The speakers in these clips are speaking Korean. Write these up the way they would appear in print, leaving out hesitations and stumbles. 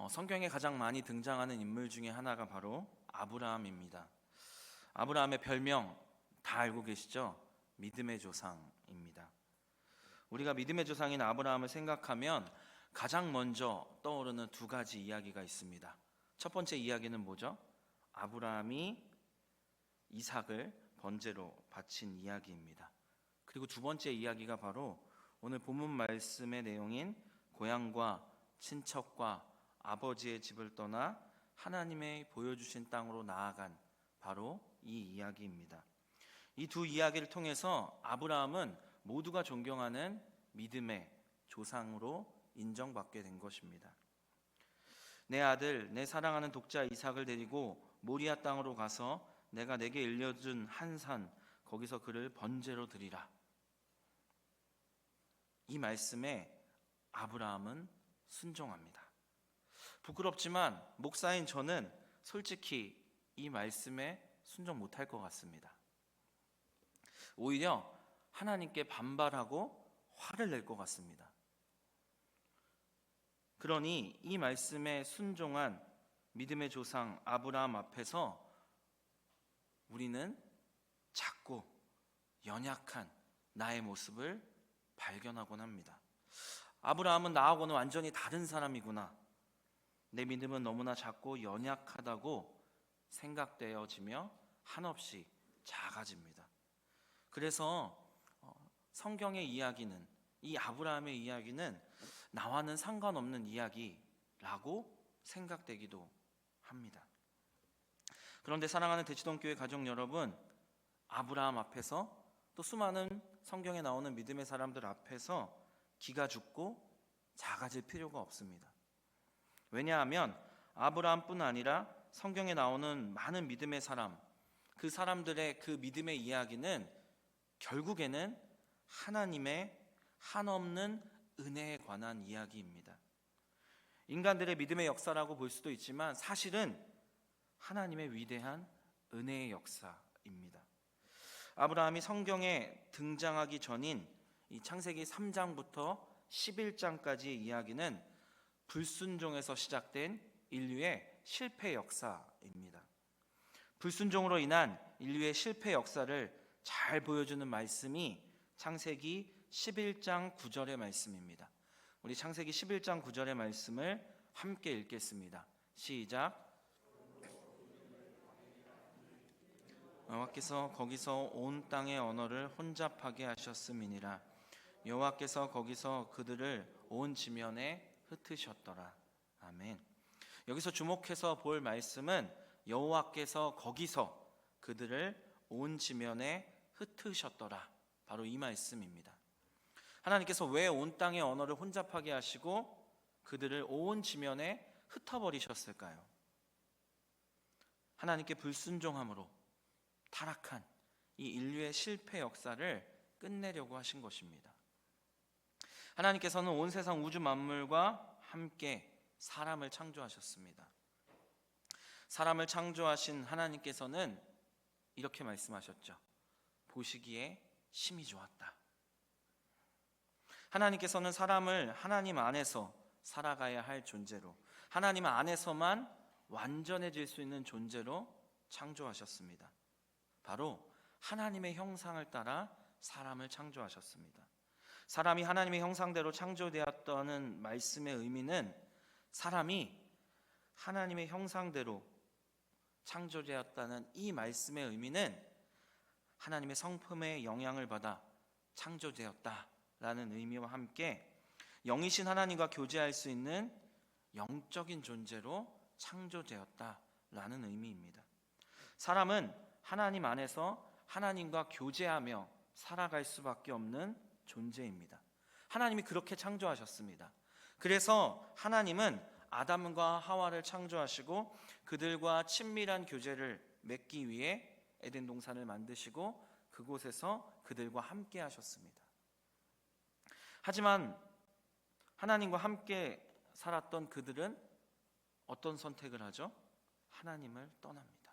성경에 가장 많이 등장하는 인물 중에 하나가 바로 아브라함입니다. 아브라함의 별명 다 알고 계시죠? 믿음의 조상입니다. 우리가 믿음의 조상인 아브라함을 생각하면 가장 먼저 떠오르는 두 가지 이야기가 있습니다. 첫 번째 이야기는 뭐죠? 아브라함이 이삭을 번제로 바친 이야기입니다. 그리고 두 번째 이야기가 바로 오늘 본문 말씀의 내용인 고향과 친척과 아버지의 집을 떠나 하나님의 보여주신 땅으로 나아간 바로 이 이야기입니다. 이 두 이야기를 통해서 아브라함은 모두가 존경하는 믿음의 조상으로 인정받게 된 것입니다. 내 아들, 내 사랑하는 독자 이삭을 데리고 모리아 땅으로 가서 내가 내게 일려준 한 산, 거기서 그를 번제로 드리라. 이 말씀에 아브라함은 순종합니다. 부끄럽지만 목사인 저는 솔직히 이 말씀에 순종 못할 것 같습니다. 오히려 하나님께 반발하고 화를 낼 것 같습니다. 그러니 이 말씀에 순종한 믿음의 조상 아브라함 앞에서 우리는 작고 연약한 나의 모습을 발견하곤 합니다. 아브라함은 나하고는 완전히 다른 사람이구나. 내 믿음은 너무나 작고 연약하다고 생각되어지며 한없이 작아집니다. 그래서 성경의 이야기는, 이 아브라함의 이야기는 나와는 상관없는 이야기라고 생각되기도 합니다. 그런데 사랑하는 대치동교회 가족 여러분, 아브라함 앞에서 또 수많은 성경에 나오는 믿음의 사람들 앞에서 기가 죽고 작아질 필요가 없습니다. 왜냐하면 아브라함뿐 아니라 성경에 나오는 많은 믿음의 사람, 그 사람들의 그 믿음의 이야기는 결국에는 하나님의 한없는 은혜에 관한 이야기입니다. 인간들의 믿음의 역사라고 볼 수도 있지만 사실은 하나님의 위대한 은혜의 역사입니다. 아브라함이 성경에 등장하기 전인 이 창세기 3장부터 11장까지의 이야기는 불순종에서 시작된 인류의 실패 역사입니다. 불순종으로 인한 인류의 실패 역사를 잘 보여주는 말씀이 창세기 11장 9절의 말씀입니다. 우리 창세기 11장 9절의 말씀을 함께 읽겠습니다. 시작. 여호와께서 거기서 온 땅의 언어를 혼잡하게 하셨음이니라. 여호와께서 거기서 그들을 온 지면에 흩으셨더라. 아멘. 여기서 주목해서 볼 말씀은 여호와께서 거기서 그들을 온 지면에 흩으셨더라. 바로 이 말씀입니다. 하나님께서 왜 온 땅의 언어를 혼잡하게 하시고 그들을 온 지면에 흩어버리셨을까요? 하나님께 불순종함으로 타락한 이 인류의 실패 역사를 끝내려고 하신 것입니다. 하나님께서는 온 세상 우주 만물과 함께 사람을 창조하셨습니다. 사람을 창조하신 하나님께서는 이렇게 말씀하셨죠. 보시기에 심히 좋았다. 하나님께서는 사람을 하나님 안에서 살아가야 할 존재로, 하나님 안에서만 완전해질 수 있는 존재로 창조하셨습니다. 바로 하나님의 형상을 따라 사람을 창조하셨습니다. 사람이 하나님의 형상대로 창조되었다는 말씀의 의미는 사람이 하나님의 형상대로 창조되었다는 이 말씀의 의미는 하나님의 성품의 영향을 받아 창조되었다라는 의미와 함께 영이신 하나님과 교제할 수 있는 영적인 존재로 창조되었다라는 의미입니다. 사람은 하나님 안에서 하나님과 교제하며 살아갈 수밖에 없는 존재입니다. 하나님이 그렇게 창조하셨습니다. 그래서 하나님은 아담과 하와를 창조하시고 그들과 친밀한 교제를 맺기 위해 에덴 동산을 만드시고 그곳에서 그들과 함께 하셨습니다. 하지만 하나님과 함께 살았던 그들은 어떤 선택을 하죠? 하나님을 떠납니다.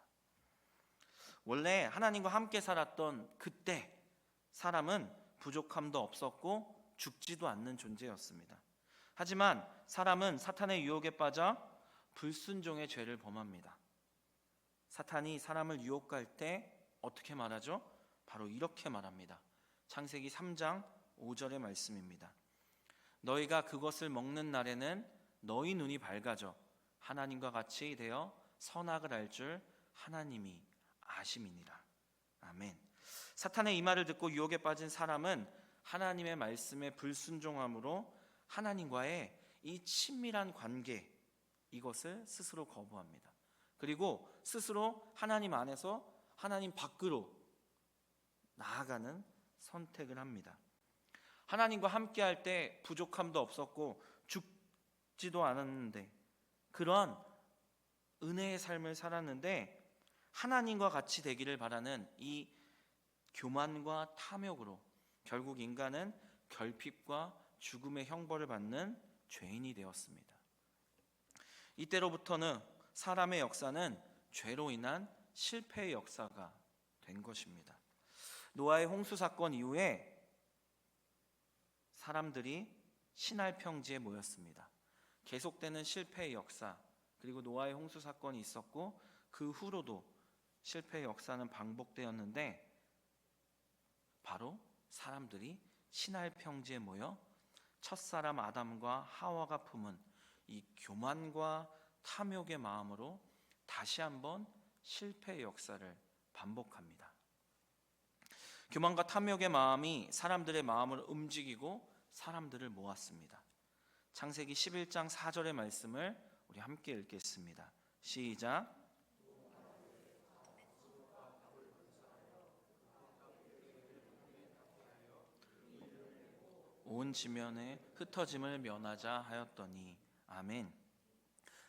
원래 하나님과 함께 살았던 그때 사람은 부족함도 없었고 죽지도 않는 존재였습니다. 하지만 사람은 사탄의 유혹에 빠져 불순종의 죄를 범합니다. 사탄이 사람을 유혹할 때 어떻게 말하죠? 바로 이렇게 말합니다. 창세기 3장 5절의 말씀입니다. 너희가 그것을 먹는 날에는 너희 눈이 밝아져 하나님과 같이 되어 선악을 알 줄 하나님이 아심이니라. 아멘. 사탄의 이 말을 듣고 유혹에 빠진 사람은 하나님의 말씀에 불순종함으로 하나님과의 이 친밀한 관계, 이것을 스스로 거부합니다. 그리고 스스로 하나님 안에서 하나님 밖으로 나아가는 선택을 합니다. 하나님과 함께할 때 부족함도 없었고 죽지도 않았는데, 그런 은혜의 삶을 살았는데 하나님과 같이 되기를 바라는 이 교만과 탐욕으로 결국 인간은 결핍과 죽음의 형벌을 받는 죄인이 되었습니다. 이때로부터는 사람의 역사는 죄로 인한 실패의 역사가 된 것입니다. 노아의 홍수 사건 이후에 사람들이 시날 평지에 모였습니다. 계속되는 실패의 역사, 그리고 노아의 홍수 사건이 있었고 그 후로도 실패의 역사는 반복되었는데, 바로 사람들이 시날 평지에 모여 첫사람 아담과 하와가 품은 이 교만과 탐욕의 마음으로 다시 한번 실패의 역사를 반복합니다. 교만과 탐욕의 마음이 사람들의 마음을 움직이고 사람들을 모았습니다. 창세기 11장 4절의 말씀을 우리 함께 읽겠습니다. 시작. 온 지면에 흩어짐을 면하자 하였더니. 아멘.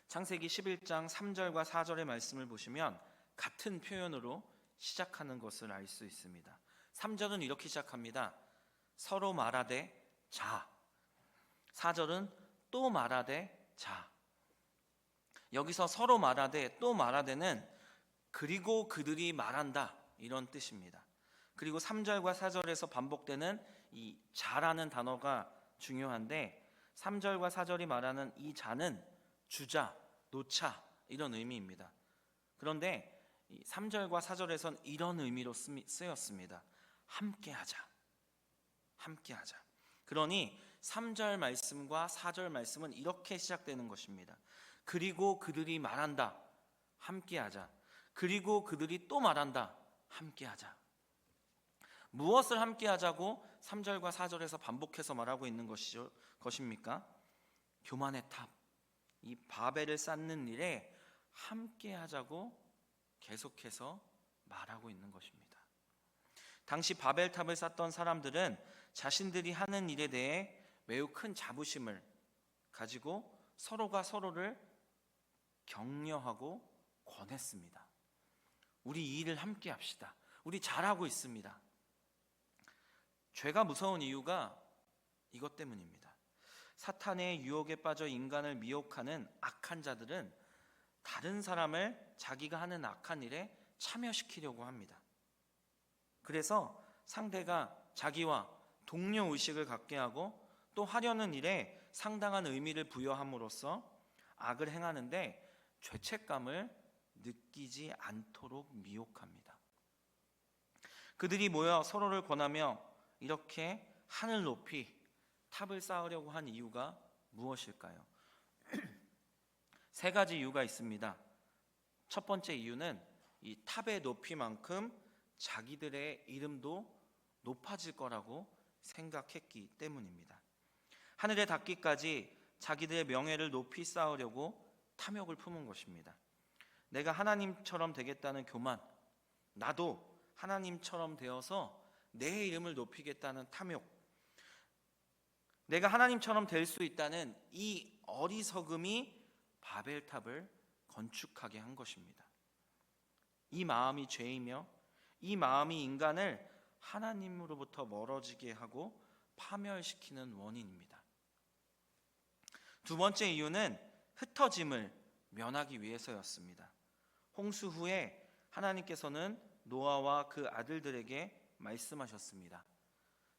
창세기 11장 3절과 4절의 말씀을 보시면 같은 표현으로 시작하는 것을 알 수 있습니다. 3절은 이렇게 시작합니다. 서로 말하되 자. 4절은 또 말하되 자. 여기서 서로 말하되 또 말하되는 그리고 그들이 말한다, 이런 뜻입니다. 그리고 3절과 4절에서 반복되는 이 자라는 단어가 중요한데, 3절과 4절이 말하는 이 자는 주자, 놓자, 이런 의미입니다. 그런데 3절과 4절에선 이런 의미로 쓰였습니다. 함께하자, 함께하자. 그러니 3절 말씀과 4절 말씀은 이렇게 시작되는 것입니다. 그리고 그들이 말한다, 함께하자. 그리고 그들이 또 말한다, 함께하자. 무엇을 함께하자고 3절과 4절에서 반복해서 말하고 있는 것입니까? 교만의 탑, 이 바벨을 쌓는 일에 함께하자고 계속해서 말하고 있는 것입니다. 당시 바벨탑을 쌓던 사람들은 자신들이 하는 일에 대해 매우 큰 자부심을 가지고 서로가 서로를 격려하고 권했습니다. 우리 이 일을 함께 합시다. 우리 잘하고 있습니다. 죄가 무서운 이유가 이것 때문입니다. 사탄의 유혹에 빠져 인간을 미혹하는 악한 자들은 다른 사람을 자기가 하는 악한 일에 참여시키려고 합니다. 그래서 상대가 자기와 동료 의식을 갖게 하고 또 하려는 일에 상당한 의미를 부여함으로써 악을 행하는데 죄책감을 느끼지 않도록 미혹합니다. 그들이 모여 서로를 권하며 이렇게 하늘 높이 탑을 쌓으려고 한 이유가 무엇일까요? 세 가지 이유가 있습니다. 첫 번째 이유는 이 탑의 높이만큼 자기들의 이름도 높아질 거라고 생각했기 때문입니다. 하늘에 닿기까지 자기들의 명예를 높이 쌓으려고 탐욕을 품은 것입니다. 내가 하나님처럼 되겠다는 교만, 나도 하나님처럼 되어서 내 이름을 높이겠다는 탐욕, 내가 하나님처럼 될 수 있다는 이 어리석음이 바벨탑을 건축하게 한 것입니다. 이 마음이 죄이며 이 마음이 인간을 하나님으로부터 멀어지게 하고 파멸시키는 원인입니다. 두 번째 이유는 흩어짐을 면하기 위해서였습니다. 홍수 후에 하나님께서는 노아와 그 아들들에게 말씀하셨습니다.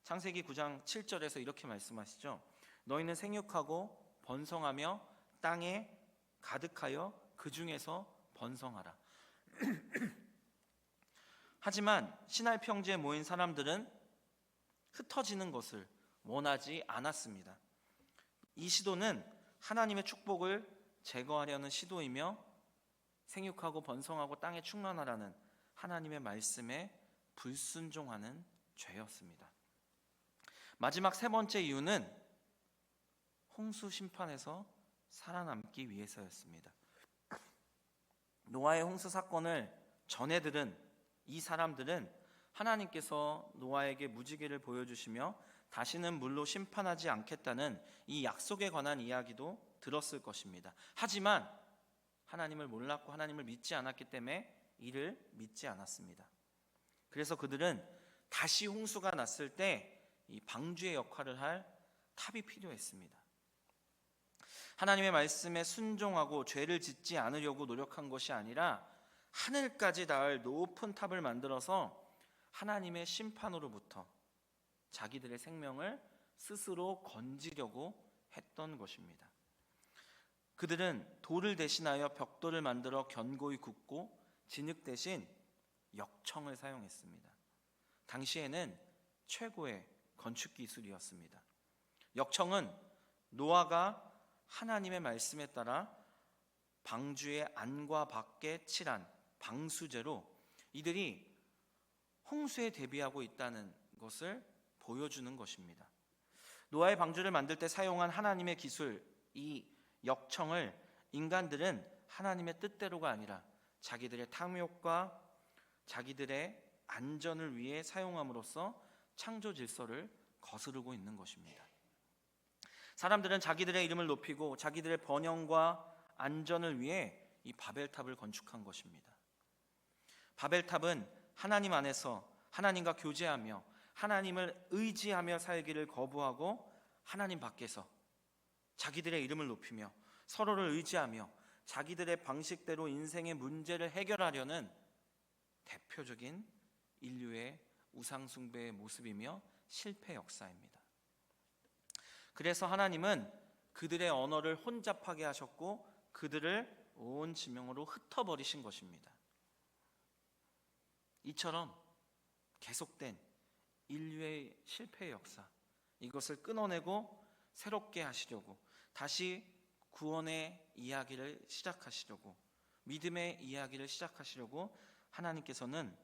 창세기 9장 7절에서 이렇게 말씀하시죠. 너희는 생육하고 번성하며 땅에 가득하여 그 중에서 번성하라. 하지만 시나이 평지에 모인 사람들은 흩어지는 것을 원하지 않았습니다. 이 시도는 하나님의 축복을 제거하려는 시도이며 생육하고 번성하고 땅에 충만하라는 하나님의 말씀에 불순종하는 죄였습니다. 마지막 세 번째 이유는 홍수 심판에서 살아남기 위해서였습니다. 노아의 홍수 사건을 전해 들은 이 사람들은 하나님께서 노아에게 무지개를 보여주시며 다시는 물로 심판하지 않겠다는 이 약속에 관한 이야기도 들었을 것입니다. 하지만 하나님을 몰랐고 하나님을 믿지 않았기 때문에 이를 믿지 않았습니다. 그래서 그들은 다시 홍수가 났을 때 이 방주의 역할을 할 탑이 필요했습니다. 하나님의 말씀에 순종하고 죄를 짓지 않으려고 노력한 것이 아니라 하늘까지 닿을 높은 탑을 만들어서 하나님의 심판으로부터 자기들의 생명을 스스로 건지려고 했던 것입니다. 그들은 돌을 대신하여 벽돌을 만들어 견고히 굽고 진흙 대신 역청을 사용했습니다. 당시에는 최고의 건축 기술이었습니다. 역청은 노아가 하나님의 말씀에 따라 방주의 안과 밖에 칠한 방수제로 이들이 홍수에 대비하고 있다는 것을 보여주는 것입니다. 노아의 방주를 만들 때 사용한 하나님의 기술, 이 역청을 인간들은 하나님의 뜻대로가 아니라 자기들의 탐욕과 자기들의 안전을 위해 사용함으로써 창조 질서를 거스르고 있는 것입니다. 사람들은 자기들의 이름을 높이고 자기들의 번영과 안전을 위해 이 바벨탑을 건축한 것입니다. 바벨탑은 하나님 안에서 하나님과 교제하며 하나님을 의지하며 살기를 거부하고 하나님 밖에서 자기들의 이름을 높이며 서로를 의지하며 자기들의 방식대로 인생의 문제를 해결하려는 대표적인 인류의 우상숭배의 모습이며 실패 역사입니다. 그래서 하나님은 그들의 언어를 혼잡하게 하셨고 그들을 온 지명으로 흩어버리신 것입니다. 이처럼 계속된 인류의 실패의 역사, 이것을 끊어내고 새롭게 하시려고, 다시 구원의 이야기를 시작하시려고, 믿음의 이야기를 시작하시려고 하나님께서는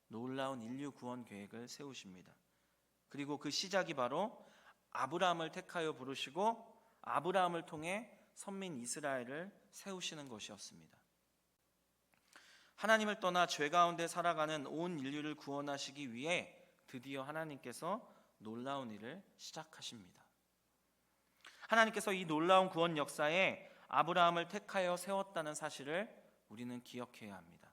놀라운 인류 구원 계획을 세우십니다. 그리고 그 시작이 바로 아브라함을 택하여 부르시고 아브라함을 통해 선민 이스라엘을 세우시는 것이었습니다. 하나님을 떠나 죄 가운데 살아가는 온 인류를 구원하시기 위해 드디어 하나님께서 놀라운 일을 시작하십니다. 하나님께서 이 놀라운 구원 역사에 아브라함을 택하여 세웠다는 사실을 우리는 기억해야 합니다.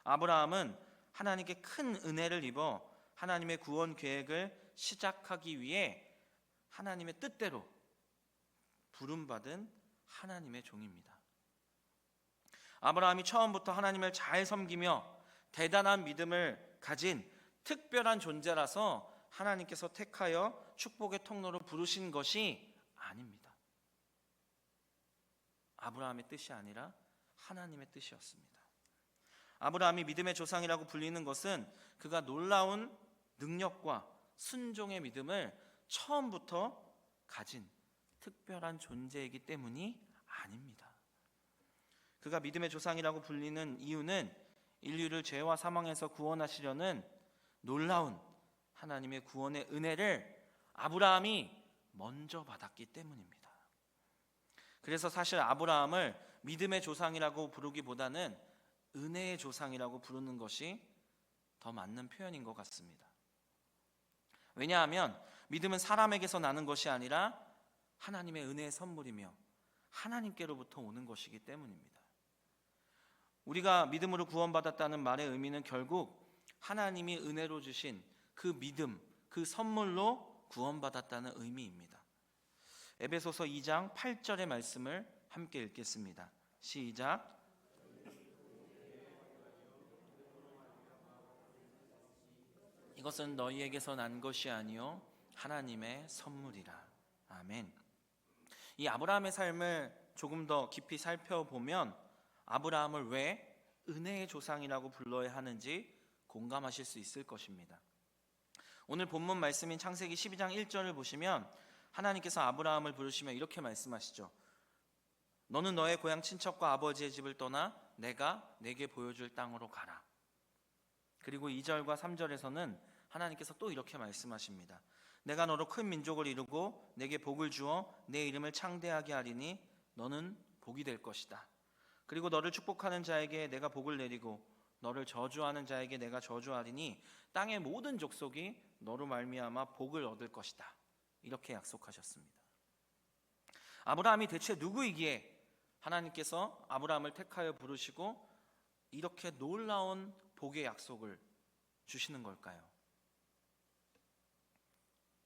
아브라함은 하나님께 큰 은혜를 입어 하나님의 구원 계획을 시작하기 위해 하나님의 뜻대로 부름받은 하나님의 종입니다. 아브라함이 처음부터 하나님을 잘 섬기며 대단한 믿음을 가진 특별한 존재라서 하나님께서 택하여 축복의 통로로 부르신 것이 아닙니다. 아브라함의 뜻이 아니라 하나님의 뜻이었습니다. 아브라함이 믿음의 조상이라고 불리는 것은 그가 놀라운 능력과 순종의 믿음을 처음부터 가진 특별한 존재이기 때문이 아닙니다. 그가 믿음의 조상이라고 불리는 이유는 인류를 죄와 사망에서 구원하시려는 놀라운 하나님의 구원의 은혜를 아브라함이 먼저 받았기 때문입니다. 그래서 사실 아브라함을 믿음의 조상이라고 부르기보다는 은혜의 조상이라고 부르는 것이 더 맞는 표현인 것 같습니다. 왜냐하면 믿음은 사람에게서 나는 것이 아니라 하나님의 은혜의 선물이며 하나님께로부터 오는 것이기 때문입니다. 우리가 믿음으로 구원받았다는 말의 의미는 결국 하나님이 은혜로 주신 그 믿음, 그 선물로 구원받았다는 의미입니다. 에베소서 2장 8절의 말씀을 함께 읽겠습니다. 시작. 이것은 너희에게서 난 것이 아니요 하나님의 선물이라. 아멘. 이 아브라함의 삶을 조금 더 깊이 살펴보면 아브라함을 왜 은혜의 조상이라고 불러야 하는지 공감하실 수 있을 것입니다. 오늘 본문 말씀인 창세기 12장 1절을 보시면 하나님께서 아브라함을 부르시며 이렇게 말씀하시죠. 너는 너의 고향 친척과 아버지의 집을 떠나 내가 내게 보여줄 땅으로 가라. 그리고 2절과 3절에서는 하나님께서 또 이렇게 말씀하십니다. 내가 너로 큰 민족을 이루고 내게 복을 주어 내 이름을 창대하게 하리니 너는 복이 될 것이다. 그리고 너를 축복하는 자에게 내가 복을 내리고 너를 저주하는 자에게 내가 저주하리니 땅의 모든 족속이 너로 말미암아 복을 얻을 것이다. 이렇게 약속하셨습니다. 아브라함이 대체 누구이기에 하나님께서 아브라함을 택하여 부르시고 이렇게 놀라운 복의 약속을 주시는 걸까요?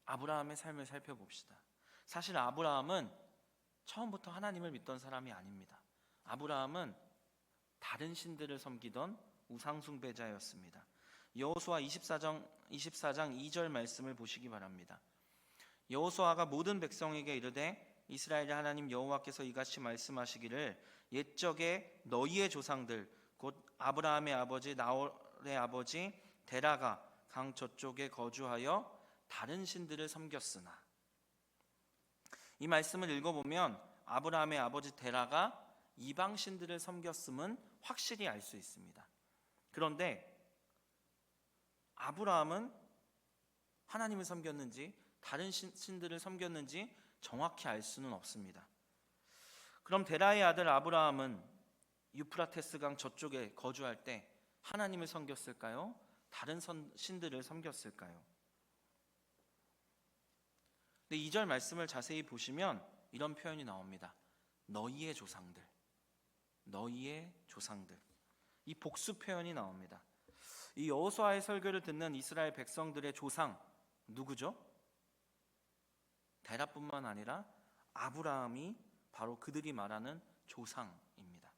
아브라함의 삶을 살펴봅시다. 사실 아브라함은 처음부터 하나님을 믿던 사람이 아닙니다. 아브라함은 다른 신들을 섬기던 우상숭배자였습니다. 여호수아 24장 2절 말씀을 보시기 바랍니다. 여호수아가 모든 백성에게 이르되 이스라엘의 하나님 여호와께서 이같이 말씀하시기를 옛적에 너희의 조상들 곧 아브라함의 아버지 나홀의 아버지 데라가 강 저쪽에 거주하여 다른 신들을 섬겼으나, 이 말씀을 읽어보면 아브라함의 아버지 데라가 이방 신들을 섬겼음은 확실히 알 수 있습니다. 그런데 아브라함은 하나님을 섬겼는지 다른 신들을 섬겼는지 정확히 알 수는 없습니다. 그럼 데라의 아들 아브라함은 유프라테스 강 저쪽에 거주할 때 하나님을 섬겼을까요? 다른 신들을 섬겼을까요? 근데 2절 말씀을 자세히 보시면 이런 표현이 나옵니다. 너희의 조상들, 너희의 조상들. 이 복수 표현이 나옵니다. 이 여호수아의 설교를 듣는 이스라엘 백성들의 조상 누구죠? 데라뿐만 아니라 아브라함이 바로 그들이 말하는 조상입니다.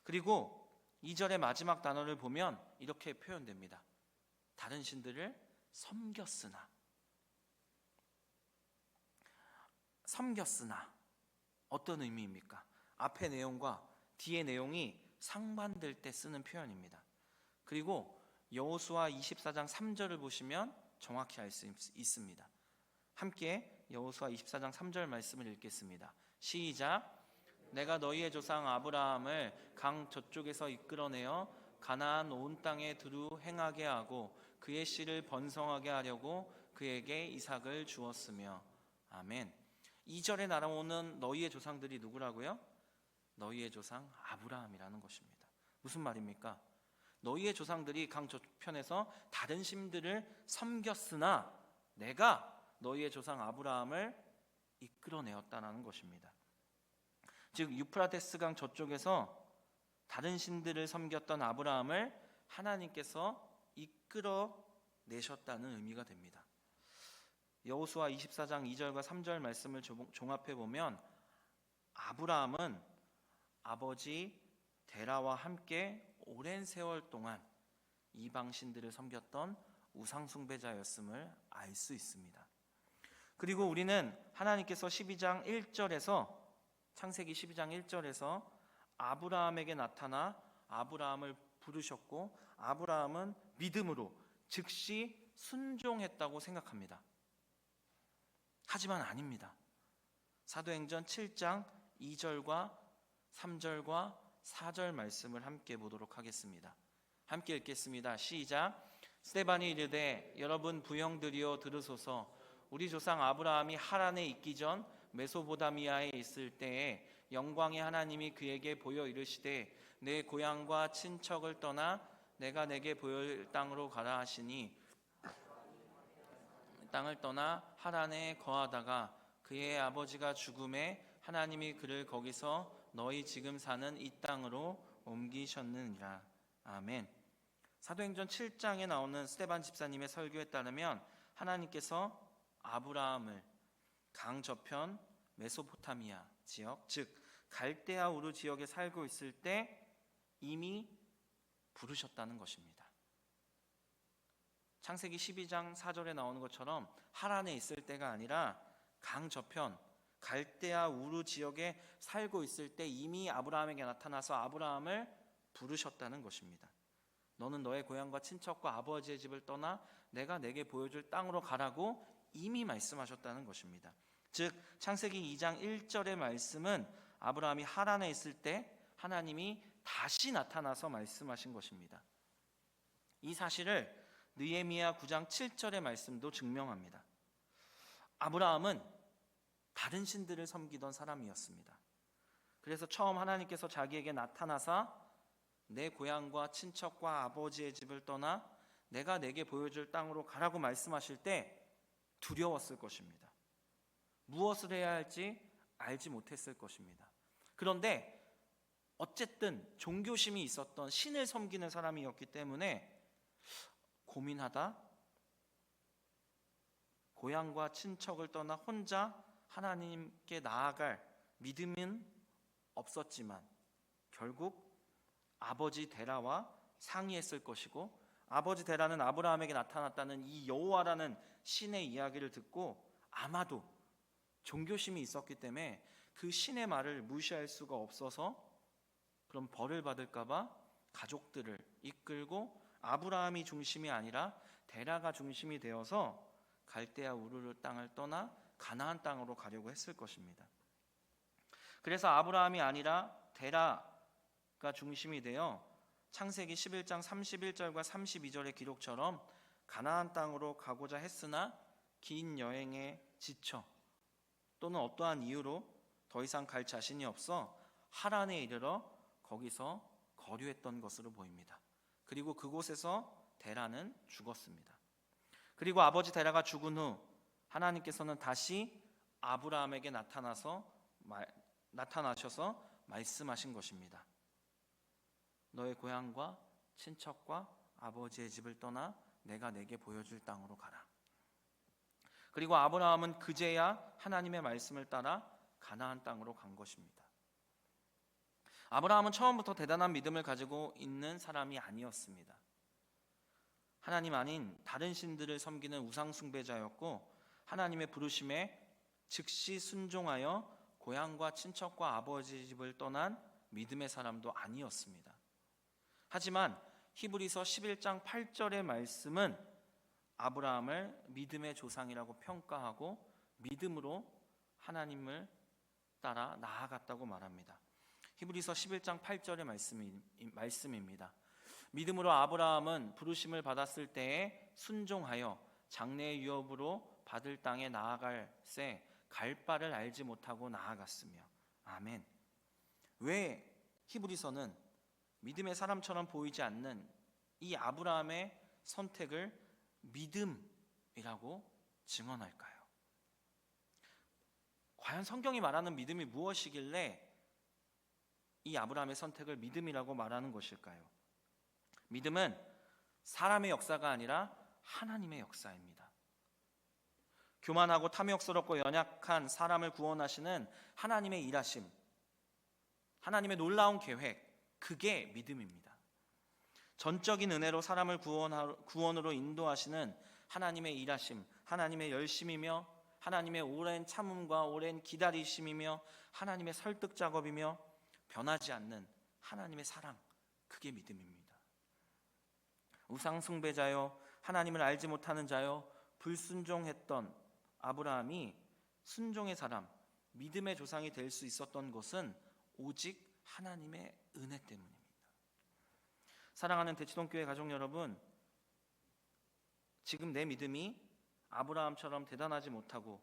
그리고 2절의 마지막 단어를 보면 이렇게 표현됩니다. 다른 신들을 섬겼으나. 섬겼으나 어떤 의미입니까? 앞의 내용과 뒤의 내용이 상반될 때 쓰는 표현입니다. 그리고 여호수아 24장 3절을 보시면 정확히 알 수 있습니다. 함께 여호수아 24장 3절 말씀을 읽겠습니다. 시작. 내가 너희의 조상 아브라함을 강 저쪽에서 이끌어내어 가나안 온 땅에 두루 행하게 하고 그의 씨를 번성하게 하려고 그에게 이삭을 주었으며. 아멘. 2절에 날아오는 너희의 조상들이 누구라고요? 너희의 조상 아브라함이라는 것입니다. 무슨 말입니까? 너희의 조상들이 강 저편에서 다른 신들을 섬겼으나 내가 너희의 조상 아브라함을 이끌어내었다는 것입니다. 즉 유프라테스 강 저쪽에서 다른 신들을 섬겼던 아브라함을 하나님께서 이끌어내셨다는 의미가 됩니다. 여호수아 24장 2절과 3절 말씀을 종합해 보면 아브라함은 아버지 데라와 함께 오랜 세월 동안 이방 신들을 섬겼던 우상 숭배자였음을 알 수 있습니다. 그리고 우리는 하나님께서 12장 1절에서 창세기 12장 1절에서 아브라함에게 나타나 아브라함을 부르셨고 아브라함은 믿음으로 즉시 순종했다고 생각합니다. 하지만 아닙니다. 사도행전 7장 2절과 3절과 4절 말씀을 함께 보도록 하겠습니다. 함께 읽겠습니다. 시작. 스데반이 이르되 여러분 부형들이여 들으소서. 우리 조상 아브라함이 하란에 있기 전 메소보다미아에 있을 때에 영광의 하나님이 그에게 보여 이르시되 내 고향과 친척을 떠나 내가 내게 보일 땅으로 가라 하시니 땅을 떠나 하란에 거하다가 그의 아버지가 죽음에 하나님이 그를 거기서 너희 지금 사는 이 땅으로 옮기셨느니라. 아멘. 사도행전 7장에 나오는 스데반 집사님의 설교에 따르면 하나님께서 아브라함을 강 저편 메소포타미아 지역, 즉 갈대아 우르 지역에 살고 있을 때 이미 부르셨다는 것입니다. 창세기 12장 4절에 나오는 것처럼 하란에 있을 때가 아니라 강 저편 갈대아 우르 지역에 살고 있을 때 이미 아브라함에게 나타나서 아브라함을 부르셨다는 것입니다. 너는 너의 고향과 친척과 아버지의 집을 떠나 내가 내게 보여줄 땅으로 가라고 이미 말씀하셨다는 것입니다. 즉 창세기 2장 1절의 말씀은 아브라함이 하란에 있을 때 하나님이 다시 나타나서 말씀하신 것입니다. 이 사실을 느헤미야 9장 7절의 말씀도 증명합니다. 아브라함은 다른 신들을 섬기던 사람이었습니다. 그래서 처음 하나님께서 자기에게 나타나사 내 고향과 친척과 아버지의 집을 떠나 내가 내게 보여줄 땅으로 가라고 말씀하실 때 두려웠을 것입니다. 무엇을 해야 할지 알지 못했을 것입니다. 그런데 어쨌든 종교심이 있었던 신을 섬기는 사람이었기 때문에 고민하다 고향과 친척을 떠나 혼자 하나님께 나아갈 믿음은 없었지만 결국 아버지 데라와 상의했을 것이고, 아버지 데라는 아브라함에게 나타났다는 이 여호와라는 신의 이야기를 듣고 아마도 종교심이 있었기 때문에 그 신의 말을 무시할 수가 없어서 그럼 벌을 받을까 봐 가족들을 이끌고 아브라함이 중심이 아니라 데라가 중심이 되어서 갈대아 우르르 땅을 떠나 가나안 땅으로 가려고 했을 것입니다. 그래서 아브라함이 아니라 데라가 중심이 되어 창세기 11장 31절과 32절의 기록처럼 가나안 땅으로 가고자 했으나 긴 여행에 지쳐 또는 어떠한 이유로 더 이상 갈 자신이 없어 하란에 이르러 거기서 거류했던 것으로 보입니다. 그리고 그곳에서 데라는 죽었습니다. 그리고 아버지 데라가 죽은 후 하나님께서는 다시 아브라함에게 나타나셔서 말씀하신 것입니다. 너의 고향과 친척과 아버지의 집을 떠나 내가 내게 보여줄 땅으로 가라. 그리고 아브라함은 그제야 하나님의 말씀을 따라 가나안 땅으로 간 것입니다. 아브라함은 처음부터 대단한 믿음을 가지고 있는 사람이 아니었습니다. 하나님 아닌 다른 신들을 섬기는 우상 숭배자였고 하나님의 부르심에 즉시 순종하여 고향과 친척과 아버지 집을 떠난 믿음의 사람도 아니었습니다. 하지만 히브리서 11장 8절의 말씀은 아브라함을 믿음의 조상이라고 평가하고 믿음으로 하나님을 따라 나아갔다고 말합니다. 히브리서 11장 8절의 말씀입니다. 믿음으로 아브라함은 부르심을 받았을 때에 순종하여 장래의 유업으로 받을 땅에 나아갈새 갈 바를 알지 못하고 나아갔으며. 아멘. 왜 히브리서는 믿음의 사람처럼 보이지 않는 이 아브라함의 선택을 믿음이라고 증언할까요? 과연 성경이 말하는 믿음이 무엇이길래 이 아브라함의 선택을 믿음이라고 말하는 것일까요? 믿음은 사람의 역사가 아니라 하나님의 역사입니다. 교만하고 탐욕스럽고 연약한 사람을 구원하시는 하나님의 일하심, 하나님의 놀라운 계획, 그게 믿음입니다. 전적인 은혜로 사람을 구원으로 인도하시는 하나님의 일하심, 하나님의 열심이며 하나님의 오랜 참음과 오랜 기다리심이며 하나님의 설득 작업이며 변하지 않는 하나님의 사랑, 그게 믿음입니다. 우상 숭배자요, 하나님을 알지 못하는 자요, 불순종했던 아브라함이 순종의 사람, 믿음의 조상이 될 수 있었던 것은 오직 하나님의 은혜 때문입니다. 사랑하는 대치동교회 가족 여러분, 지금 내 믿음이 아브라함처럼 대단하지 못하고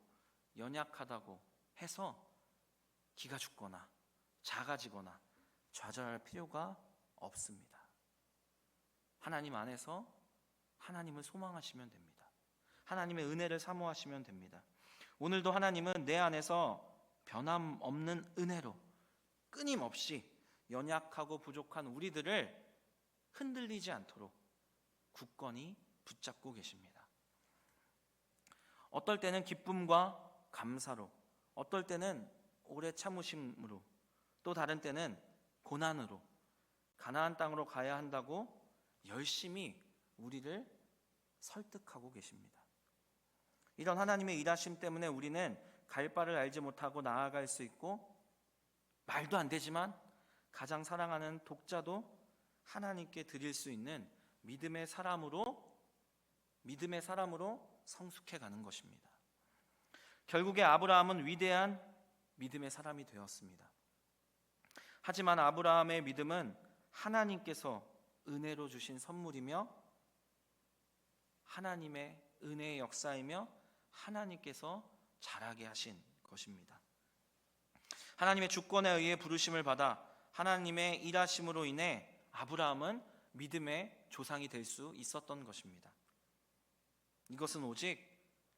연약하다고 해서 기가 죽거나 작아지거나 좌절할 필요가 없습니다. 하나님 안에서 하나님을 소망하시면 됩니다. 하나님의 은혜를 사모하시면 됩니다. 오늘도 하나님은 내 안에서 변함없는 은혜로 끊임없이 연약하고 부족한 우리들을 흔들리지 않도록 굳건히 붙잡고 계십니다. 어떨 때는 기쁨과 감사로, 어떨 때는 오래 참으심으로, 또 다른 때는 고난으로 가나안 땅으로 가야 한다고 열심히 우리를 설득하고 계십니다. 이런 하나님의 일하심 때문에 우리는 갈 바를 알지 못하고 나아갈 수 있고, 말도 안 되지만 가장 사랑하는 독자도 하나님께 드릴 수 있는 믿음의 사람으로 성숙해 가는 것입니다. 결국에 아브라함은 위대한 믿음의 사람이 되었습니다. 하지만 아브라함의 믿음은 하나님께서 은혜로 주신 선물이며 하나님의 은혜의 역사이며 하나님께서 자라게 하신 것입니다. 하나님의 주권에 의해 부르심을 받아 하나님의 일하심으로 인해 아브라함은 믿음의 조상이 될 수 있었던 것입니다. 이것은 오직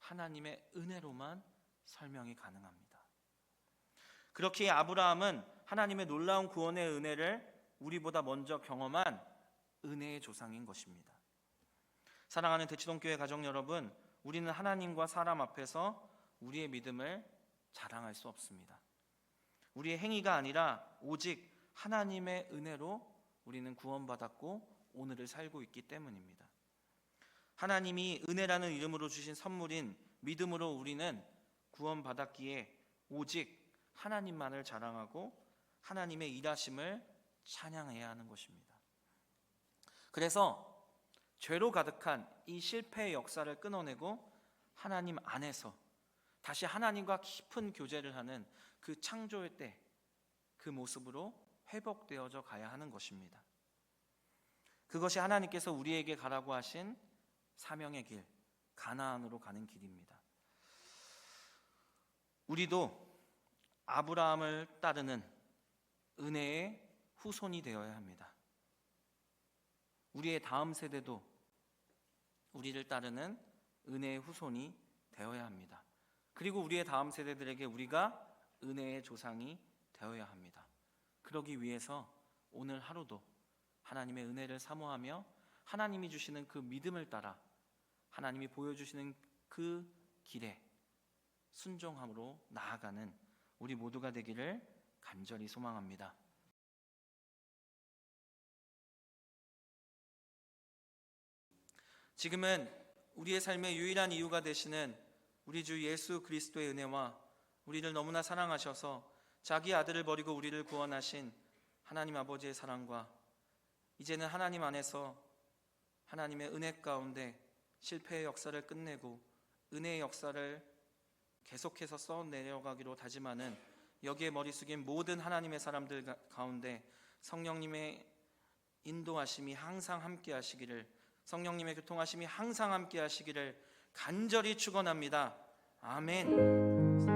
하나님의 은혜로만 설명이 가능합니다. 그렇게 아브라함은 하나님의 놀라운 구원의 은혜를 우리보다 먼저 경험한 은혜의 조상인 것입니다. 사랑하는 대치동교회 가족 여러분, 우리는 하나님과 사람 앞에서 우리의 믿음을 자랑할 수 없습니다. 우리의 행위가 아니라 오직 하나님의 은혜로 우리는 구원받았고 오늘을 살고 있기 때문입니다. 하나님이 은혜라는 이름으로 주신 선물인 믿음으로 우리는 구원받았기에 오직 하나님만을 자랑하고 하나님의 일하심을 찬양해야 하는 것입니다. 그래서 죄로 가득한 이 실패의 역사를 끊어내고 하나님 안에서 다시 하나님과 깊은 교제를 하는 그 창조의 때, 그 모습으로 회복되어져 가야 하는 것입니다. 그것이 하나님께서 우리에게 가라고 하신 사명의 길, 가나안으로 가는 길입니다. 우리도 아브라함을 따르는 은혜의 후손이 되어야 합니다. 우리의 다음 세대도 우리를 따르는 은혜의 후손이 되어야 합니다. 그리고 우리의 다음 세대들에게 우리가 은혜의 조상이 되어야 합니다. 그러기 위해서 오늘 하루도 하나님의 은혜를 사모하며 하나님이 주시는 그 믿음을 따라 하나님이 보여주시는 그 길에 순종함으로 나아가는 우리 모두가 되기를 간절히 소망합니다. 지금은 우리의 삶의 유일한 이유가 되시는 우리 주 예수 그리스도의 은혜와 우리를 너무나 사랑하셔서 자기 아들을 버리고 우리를 구원하신 하나님 아버지의 사랑과 이제는 하나님 안에서 하나님의 은혜 가운데 실패의 역사를 끝내고 은혜의 역사를 계속해서 써내려가기로 다짐하는 여기에 머리 숙인 모든 하나님의 사람들 가운데 성령님의 인도하심이 항상 함께 하시기를, 성령님의 교통하심이 항상 함께 하시기를 간절히 축원합니다. 아멘.